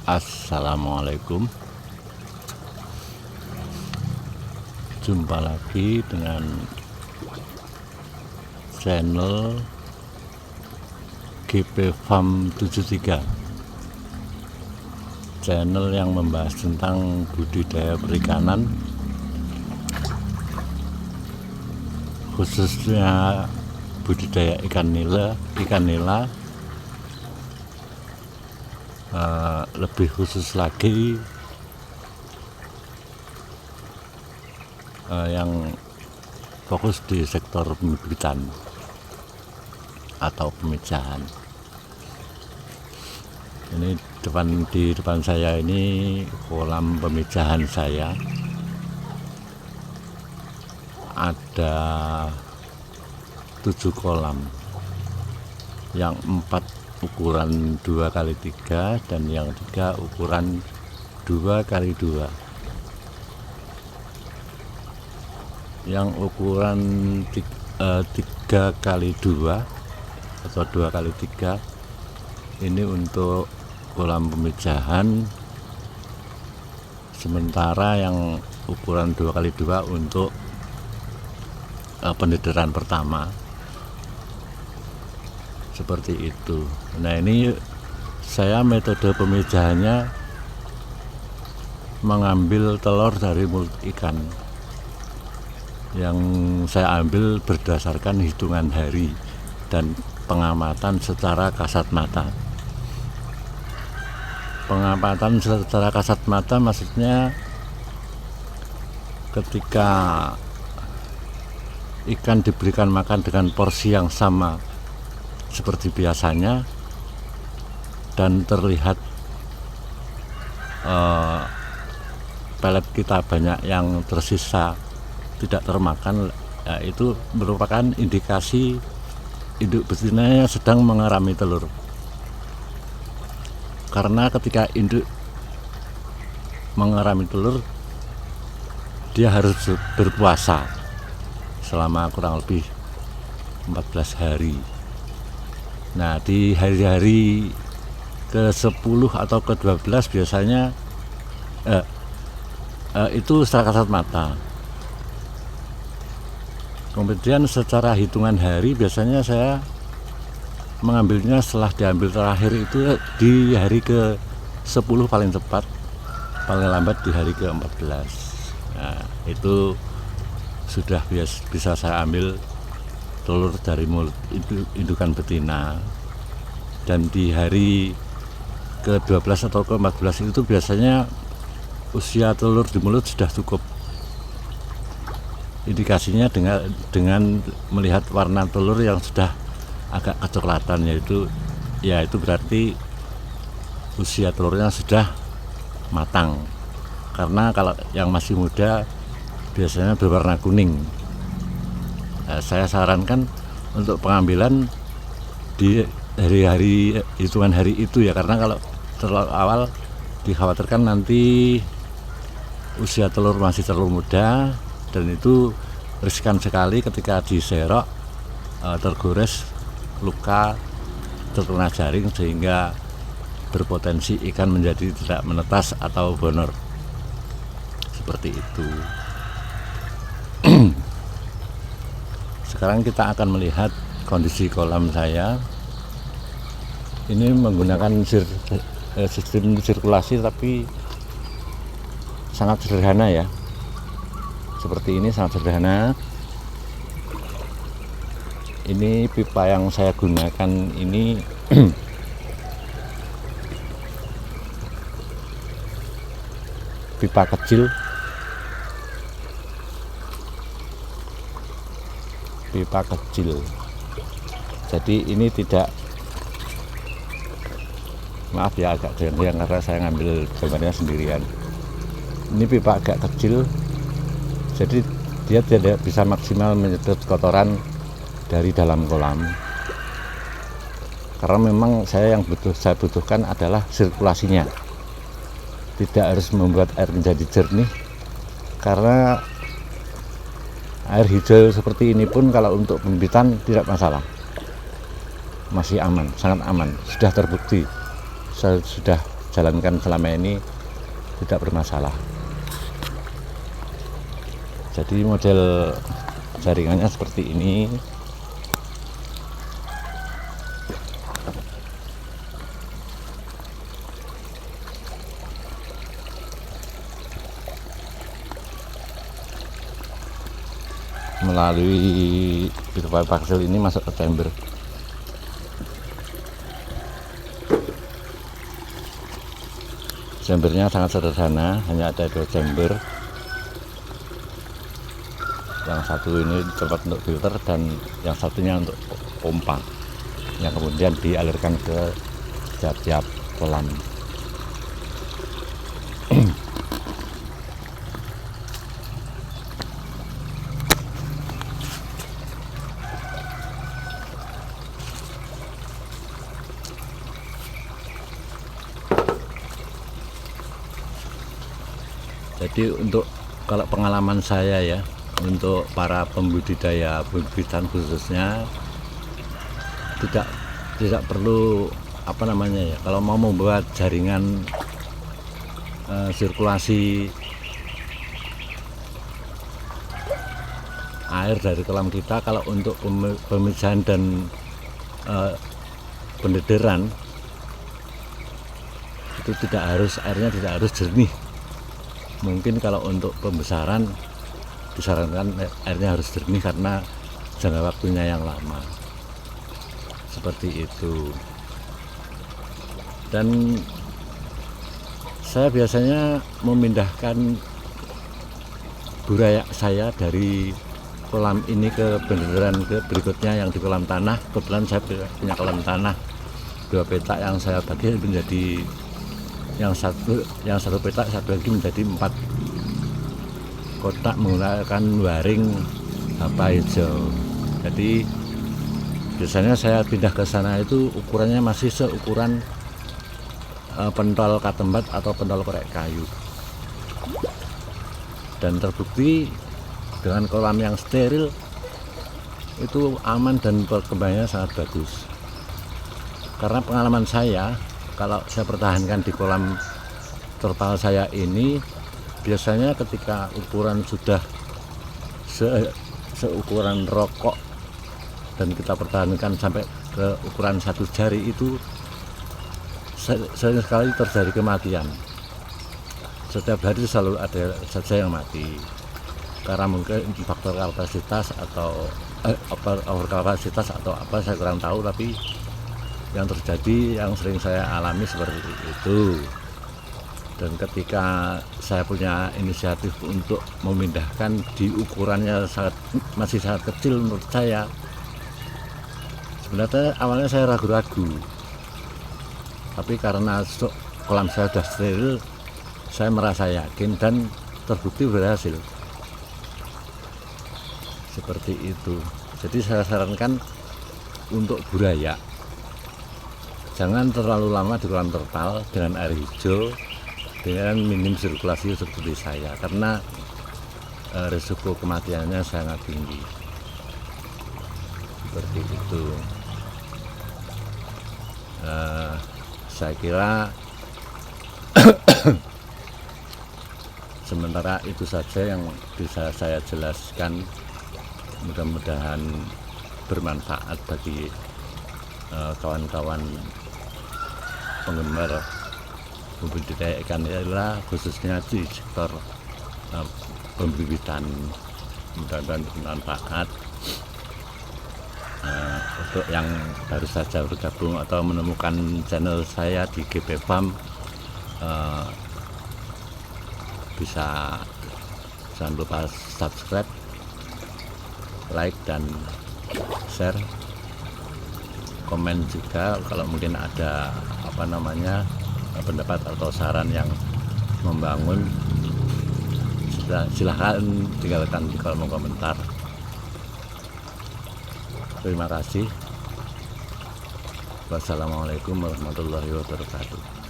Assalamualaikum. Jumpa lagi dengan channel GP Farm 73, channel yang membahas tentang budidaya perikanan, khususnya budidaya ikan nila, lebih khusus lagi yang fokus di sektor pembibitan atau pemijahan. Ini di depan saya ini kolam pemijahan saya. Ada 7 kolam, yang 4 ukuran 2x3 dan yang 3 ukuran 2x2. Yang ukuran 3x2 atau 2x3 ini untuk kolam pemijahan, sementara yang ukuran 2x2 untuk pendidikan pertama, seperti itu. Nah, ini saya metode pemijahannya mengambil telur dari mulut ikan, yang saya ambil berdasarkan hitungan hari dan pengamatan secara kasat mata. Pengamatan secara kasat mata maksudnya ketika ikan diberikan makan dengan porsi yang sama seperti biasanya dan terlihat pelet kita banyak yang tersisa tidak termakan, ya, itu merupakan indikasi induk betinanya sedang mengerami telur. Karena ketika induk mengerami telur, dia harus berpuasa selama kurang lebih 14 hari. Nah, di hari-hari ke-10 atau ke-12 biasanya itu secara kasat mata. Kemudian secara hitungan hari biasanya saya mengambilnya setelah diambil terakhir itu di hari ke-10 paling cepat, paling lambat di hari ke-14. Nah, itu sudah bisa saya ambil telur dari mulut indukan betina. Dan di hari ke-12 atau ke-14 itu biasanya usia telur di mulut sudah cukup. Indikasinya dengan melihat warna telur yang sudah agak kecoklatan, yaitu berarti usia telurnya sudah matang. Karena kalau yang masih muda biasanya berwarna kuning. Nah, saya sarankan untuk pengambilan di hari-hari hitungan hari itu, ya, karena kalau terlalu awal dikhawatirkan nanti usia telur masih terlalu muda dan itu riskan sekali ketika diserok tergores, luka, terkena jaring sehingga berpotensi ikan menjadi tidak menetas atau bonor, seperti itu. Sekarang kita akan melihat kondisi kolam saya. Ini menggunakan sistem sirkulasi tapi sangat sederhana, ya. Seperti ini, sangat sederhana. Ini pipa yang saya gunakan ini pipa kecil, jadi ini tidak, maaf ya agak goyang karena saya ngambil gambarnya sendirian. Ini pipa agak kecil, jadi dia tidak bisa maksimal menyedot kotoran dari dalam kolam, karena memang saya butuhkan adalah sirkulasinya. Tidak harus membuat air menjadi jernih, karena air hijau seperti ini pun kalau untuk pembibitan tidak masalah, masih aman, sangat aman. Sudah terbukti, saya sudah jalankan selama ini tidak bermasalah. Jadi model jaringannya seperti ini. Melalui pipa paksil ini masuk ke chamber. Chambernya sangat sederhana, hanya ada 2 chamber. Yang satu ini tempat untuk filter dan yang satunya untuk pompa yang kemudian dialirkan ke tiap-tiap kolam. Jadi untuk kalau pengalaman saya ya, untuk para pembudidaya bibit-bitan khususnya tidak perlu apa namanya ya, kalau mau membuat jaringan sirkulasi air dari kolam kita, kalau untuk pemisahan dan pendederan itu airnya tidak harus jernih. Mungkin kalau untuk pembesaran disarankan airnya harus jernih karena jangka waktunya yang lama, seperti itu. Dan saya biasanya memindahkan burayak saya dari kolam ini ke pendederan ke berikutnya yang di kolam tanah. Kebetulan saya punya kolam tanah 2 petak yang saya bagi menjadi yang satu petak, satu lagi menjadi 4 kotak menggunakan waring apa hijau. Jadi biasanya saya pindah ke sana itu ukurannya masih seukuran pentol katembat atau pentol korek kayu, dan terbukti dengan kolam yang steril itu aman dan perkembangannya sangat bagus. Karena pengalaman saya, kalau saya pertahankan di kolam terpal saya ini, biasanya ketika ukuran sudah seukuran rokok dan kita pertahankan sampai ke ukuran 1 jari, itu sering sekali terjadi kematian. Setiap hari selalu ada saja yang mati karena mungkin faktor kapasitas atau overkapasitas atau apa, saya kurang tahu, tapi yang terjadi, yang sering saya alami seperti itu. Dan ketika saya punya inisiatif untuk memindahkan di ukurannya masih sangat kecil menurut saya, sebenarnya awalnya saya ragu-ragu, tapi karena kolam saya sudah steril, saya merasa yakin dan terbukti berhasil. Seperti itu. Jadi saya sarankan untuk burayak, jangan terlalu lama di kolam terpal dengan air hijau, dengan minim sirkulasi seperti saya, karena risiko kematiannya sangat tinggi. Seperti itu. Saya kira sementara itu saja yang bisa saya jelaskan. Mudah-mudahan bermanfaat bagi kawan-kawan penggemar budidaya ikan nila, khususnya di sektor pembibitan. Mudah-mudahan bermanfaat. Untuk yang baru saja bergabung atau menemukan channel saya di GP Farm, bisa jangan lupa subscribe, like dan share, komen juga kalau mungkin ada pendapat atau saran yang membangun, silahkan tinggalkan di kolom komentar. Terima kasih. Wassalamualaikum warahmatullahi wabarakatuh.